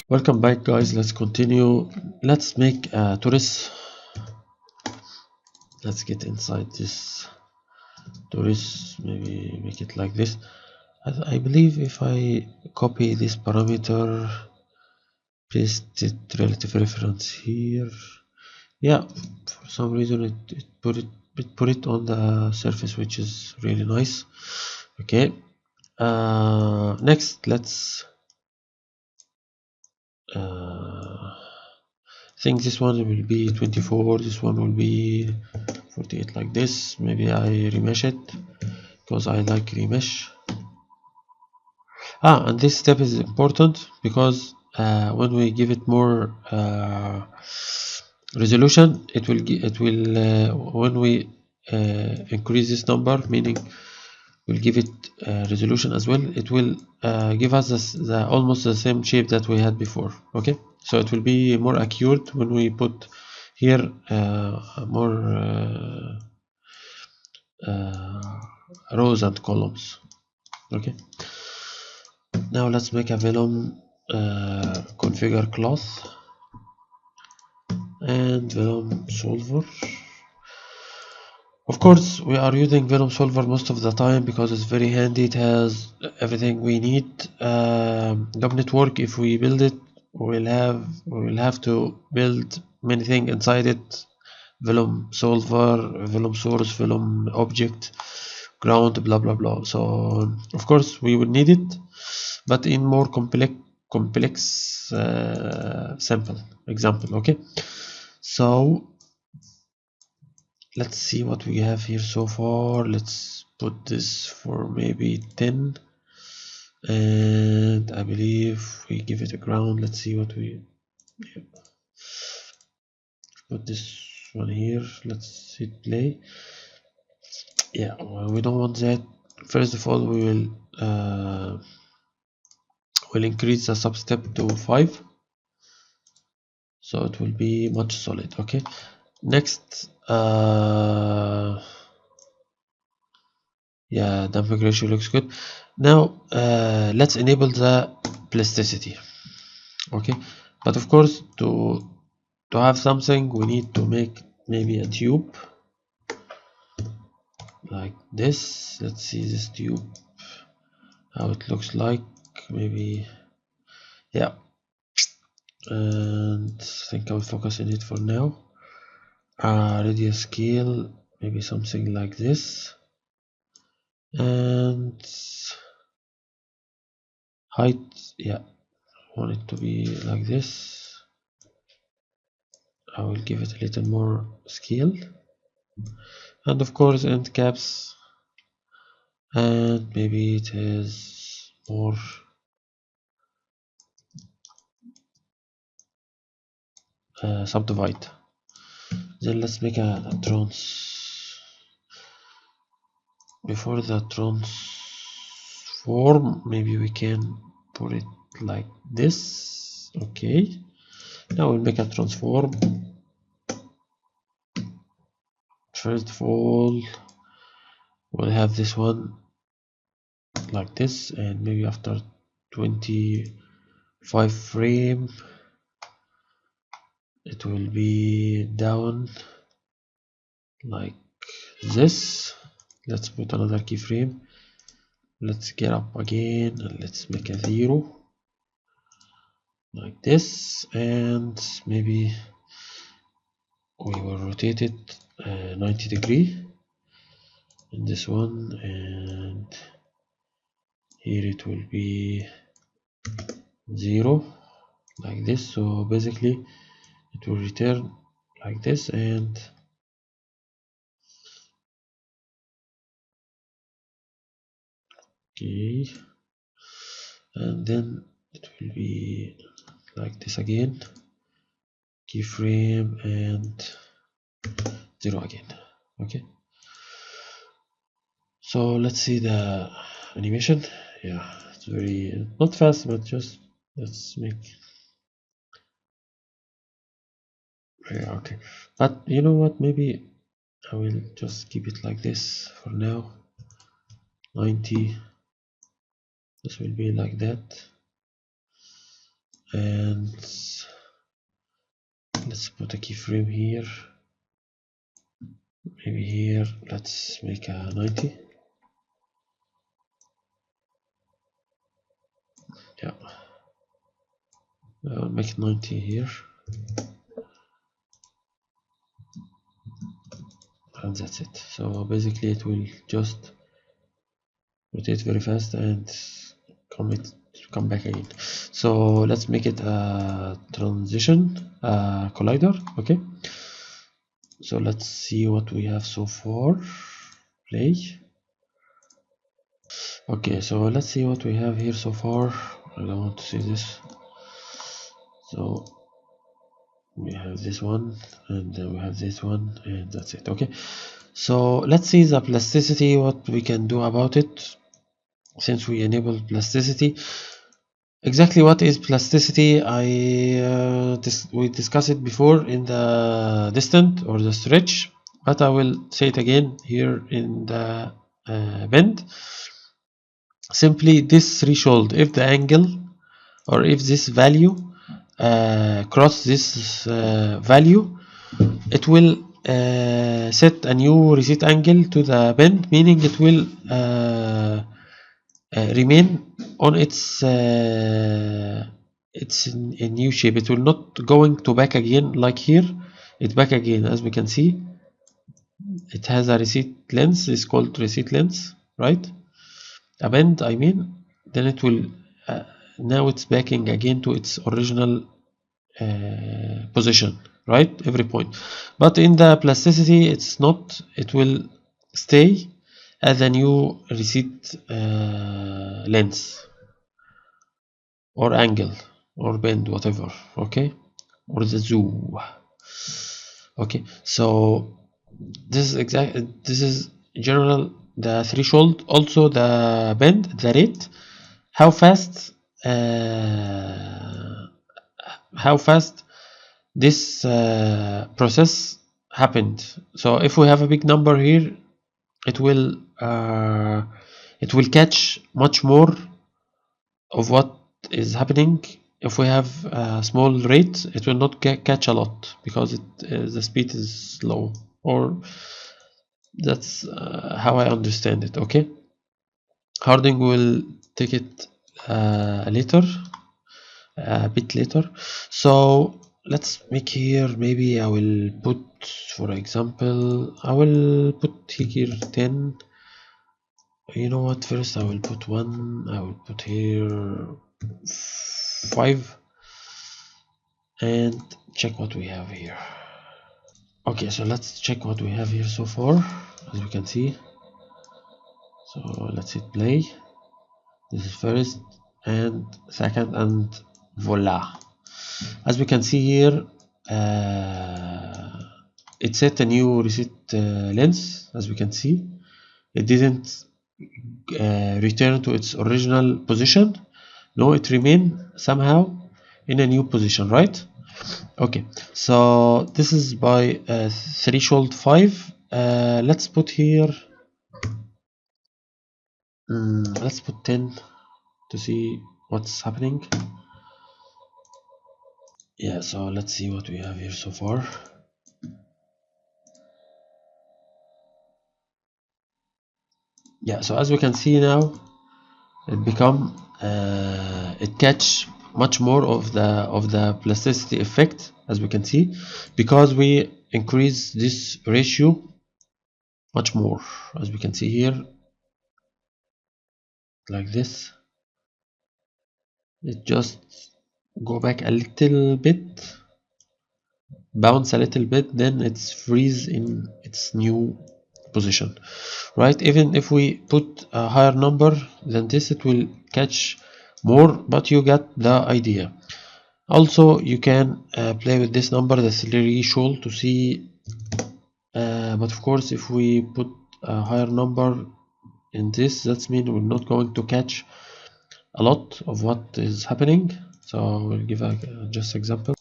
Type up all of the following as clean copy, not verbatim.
Welcome back, guys. Let's continue. Let's make a torus. Let's get inside this torus. Maybe make it like this. I believe if I copy this parameter, paste it relative reference here. Yeah, for some reason it put it on the surface, which is really nice. Okay. Next, let's think this one will be 24, this one will be 48, like this. Maybe I remesh it because I like remesh. And this step is important because when we give it more resolution, it will when we increase this number, meaning we'll give it resolution as well, it will give us the almost the same shape that we had before. Okay, so it will be more accurate when we put here more rows and columns. Okay, now let's make a Vellum configure class and Vellum solver. Of course, we are using Vellum Solver most of the time because it's very handy. It has everything we need. Dub network, if we build it, we'll have to build many things inside it. Vellum Solver, Vellum Source, Vellum Object, Ground, blah blah blah. So of course we will need it, but in more complex sample example. Okay, so let's see what we have here so far. Let's put this for maybe 10, and I believe we give it a ground. Let's see what we put this one here. Let's hit play. Yeah, well, we don't want that. First of all, we will increase the substep to 5, so it will be much solid. Okay, next yeah, damping ratio looks good. Now let's enable the plasticity. Okay, but of course to have something we need to make maybe a tube like this. Let's see this tube how it looks like. Maybe, yeah, and I think I'll focus on it for now. Radius scale, maybe something like this, and height, yeah, I want it to be like this. I will give it a little more scale, and of course end caps, and maybe it is more subdivide. Then let's make a before the transform, maybe we can put it like this. Okay, now we'll make a transform. First of all, we'll have this one like this, and maybe after 25 frame it will be down like this. Let's put another keyframe. Let's get up again and let's make a 0 like this, and maybe we will rotate it 90 degree in this one, and here it will be 0 like this. So basically it will return like this, and okay, and then it will be like this again, keyframe and 0 again. Okay, so let's see the animation. Yeah, it's very not fast, but just let's make, yeah, okay. But you know what, maybe I will just keep it like this for now. 90, this will be like that, and let's put a keyframe here, maybe here. Let's make a 90. Yeah, I'll make 90 here, and that's it. So basically it will just rotate very fast and come it come back again. So let's make it a transition collider. Okay, so let's see what we have so far. Play. Okay, so let's see what we have here so far. I don't want to see this. So we have this one, and then we have this one, and that's it. Okay, so let's see the plasticity, what we can do about it since we enabled plasticity. Exactly what is plasticity? We discussed it before in the distant or the stretch, but I will say it again here in the bend. Simply this threshold, if the angle or if this value cross this value, it will set a new reset angle to the bend, meaning it will remain on its in new shape. It will not going to back again like here. It's back again, as we can see. It has a reset lens. It's called reset lens, right? A bend, I mean. Then it will now it's backing again to its original position, right? Every point. But in the plasticity, it's not. It will stay as a new reset lens or angle or bend, whatever. Okay, or the zoo. Okay, so this is this is general the threshold, also the bend, the rate, how fast this process happened. So if we have a big number here, it will catch much more of what is happening. If we have a small rate, it will not catch a lot because the speed is slow, or that's how I understand it. Okay, Harding will take it later, a bit later. So let's make here, maybe I will put, for example, I will put here 10. You know what, first I will put 1, I will put here 5, and check what we have here. Okay, so let's check what we have here so far, as we can see. So let's hit play. This is first and second, and voila. As we can see here, it set a new reset lens. As we can see, it didn't return to its original position. No, it remained somehow in a new position, right? Okay, so this is by threshold 5. Let's put here, let's put 10 to see what's happening. Yeah, so let's see what we have here so far. Yeah, so as we can see now, it catch much more of the plasticity effect, as we can see, because we increase this ratio much more, as we can see here, like this. It just go back a little bit, bounce a little bit, then it's freeze in its new position, right? Even if we put a higher number than this, it will catch more, but you get the idea. Also, you can play with this number, the threshold, to see, but of course if we put a higher number in this, that means we're not going to catch a lot of what is happening. So we'll give a just example.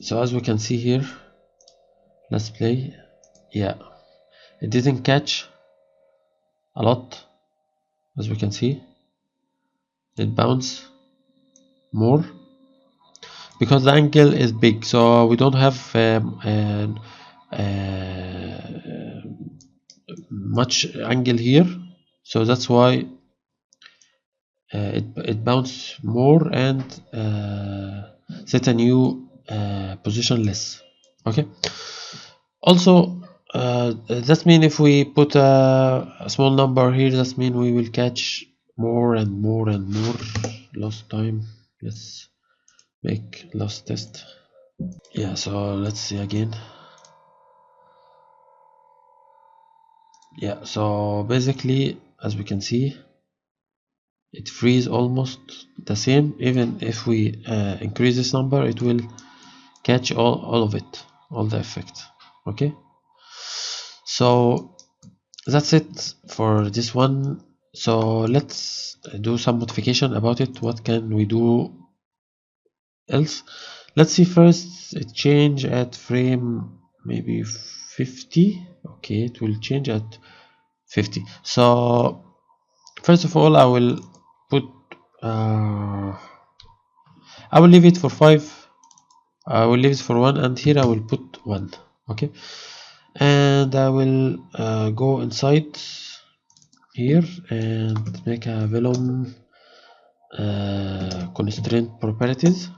So as we can see here, let's play. Yeah, it didn't catch a lot. As we can see, it bounced more, because the angle is big, so we don't have much angle here, so that's why it bounce more and set a new position less. Okay, also that means if we put a small number here, that means we will catch more and more and more lost time. Let's make lost test. Yeah, so let's see again. Yeah, so basically as we can see, it frees almost the same. Even if we increase this number, it will catch all of it, all the effect. Okay, so that's it for this one. So let's do some modification about it. What can we do else? Let's see first it change at frame maybe 50. Okay, it will change at 50. So first of all, I will put I will leave it for 5. I will leave it for 1, and here I will put 1. Okay, and I will go inside here and make a Vellum constraint properties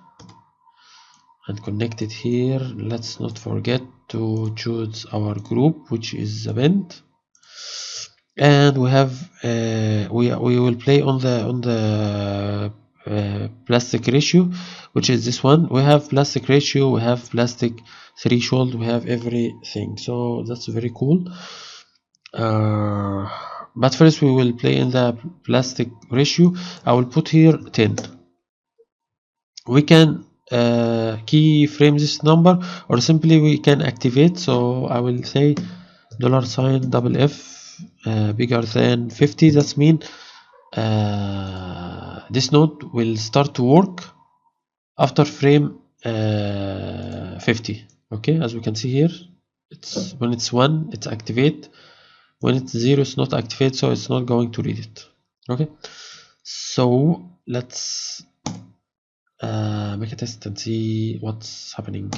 and connect it here. Let's not forget to choose our group, which is the bend, and we have we will play on the plastic ratio, which is this one. We have plastic ratio, we have plastic threshold, we have everything, so that's very cool. But first we will play in the plastic ratio. I will put here 10. We can keyframe this number, or simply we can activate. So I will say $F bigger than 50. That means this node will start to work after frame 50. Okay, as we can see here, it's when it's 1 it's activate, when it's 0 it's not activate, so it's not going to read it. Okay, so let's make a test and see what's happening.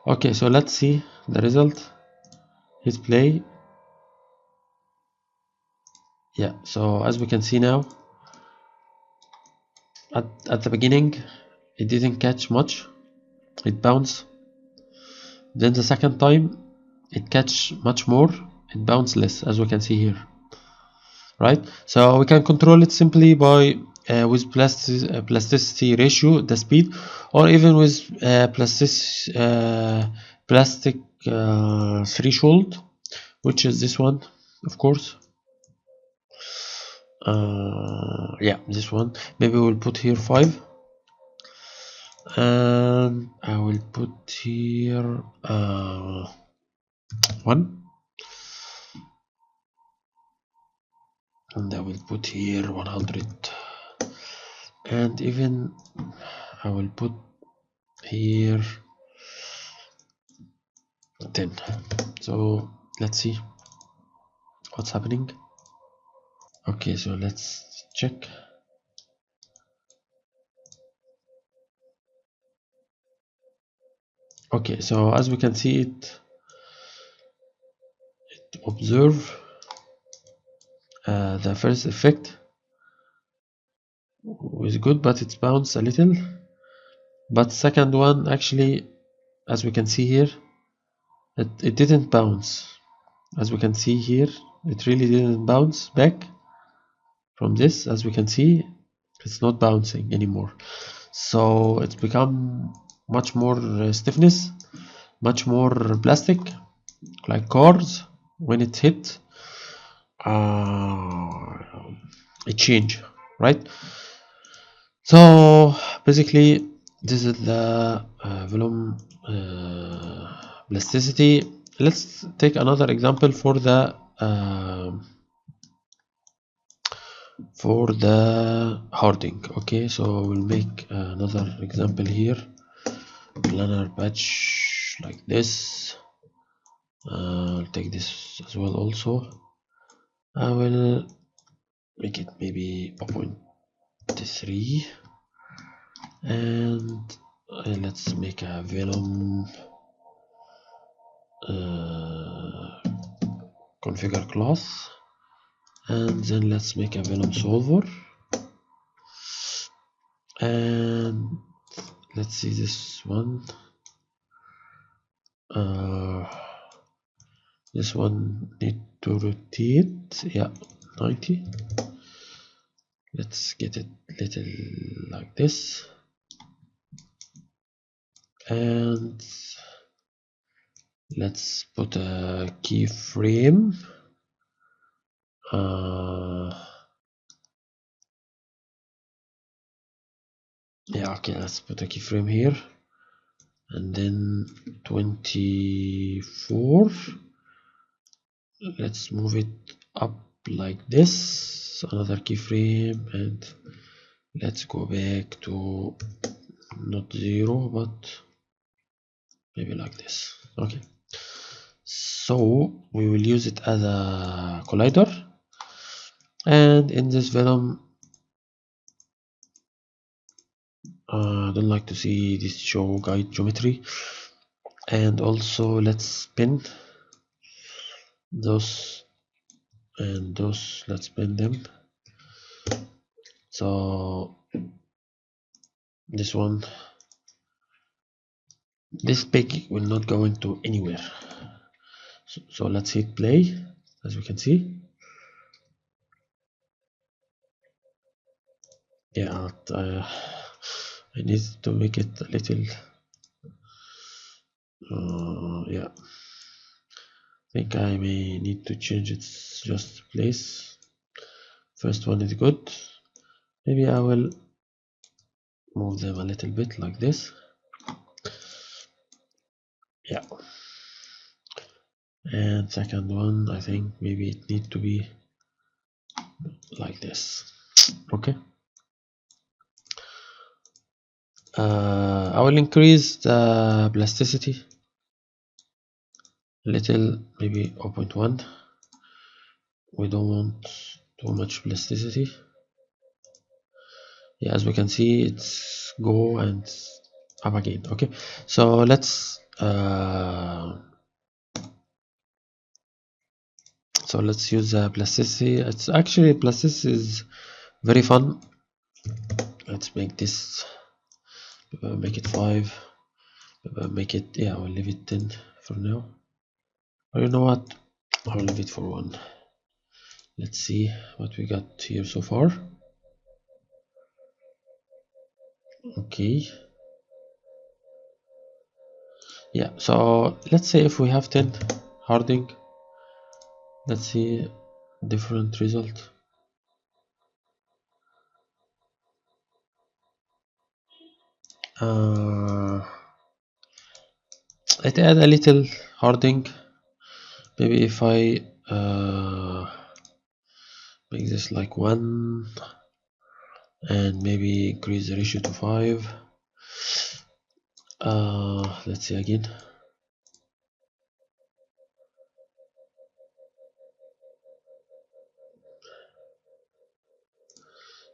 Okay, so let's see the result. Hit play. Yeah, so as we can see now, at the beginning it didn't catch much, it bounced. Then the second time it catch much more, it bounced less, as we can see here. Right, so we can control it simply by with plasticity ratio, the speed, or even with plastic threshold, which is this one, of course. Yeah, this one. Maybe we'll put here 5, and I will put here 1, and I will put here 100, and even I will put here 10. So let's see what's happening. Okay, so let's check. Okay, so as we can see, it observe the first effect was good, but it's bounced a little. But second one, actually, as we can see here, it didn't bounce. As we can see here, it really didn't bounce back from this. As we can see, it's not bouncing anymore, so it's become much more stiffness, much more plastic, like cars. When it hit, it changed, right? So basically this is the volume plasticity. Let's take another example for the hardening. Okay, so we'll make another example here, planar patch like this. I'll take this as well. Also I will make it maybe 0.3, and let's make a Vellum configure class, and then let's make a Vellum solver, and let's see this one. This one need to rotate, yeah, 90. Let's get it little like this, and let's put a keyframe. Yeah, okay, let's put a keyframe here, and then 24. Let's move it up like this, another keyframe, and let's go back to not 0 but maybe like this. Okay, so we will use it as a collider, and in this Vellum I don't like to see this show guide geometry, and also let's spin those and those, let's spin them. So this one, this peg will not go into anywhere, so let's hit play. As we can see, yeah, I need to make it a little yeah, I think I may need to change its just place. First one is good, maybe I will move them a little bit like this, yeah, and second one I think maybe it need to be like this. Okay, I will increase the plasticity a little, maybe 0.1. we don't want too much plasticity. Yeah, as we can see, it's go and up again. Okay, so let's use plasticity. It's actually, plasticity is very fun. Let's make this, make it 5, make it, yeah, I'll leave it 10 for now, or you know what, I'll leave it for 1. Let's see what we got here so far. Okay, yeah, so let's say if we have 10 hardening, let's see different result. It add a little hardening. Maybe if I make this like 1 and maybe increase the ratio to 5. Let's see again.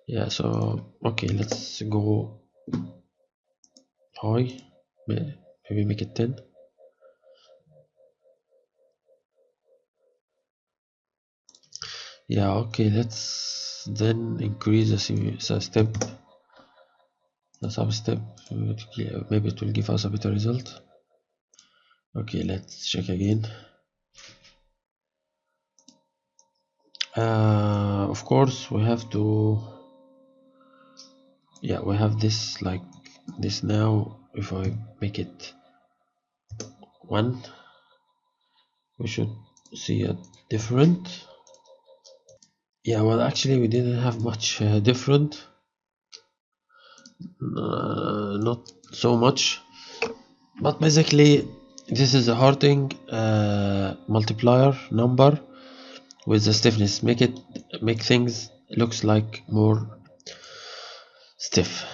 Yeah, so okay, let's go high, maybe make it 10. Yeah, okay, let's then increase the step, the sub step. Maybe it will give us a better result. Okay, let's check again. Of course we have to, yeah, we have this like this now. If I make it 1, we should see a different. Yeah, well, actually we didn't have much different, not so much, but basically this is a hardening multiplier number with the stiffness, make things looks like more stiff.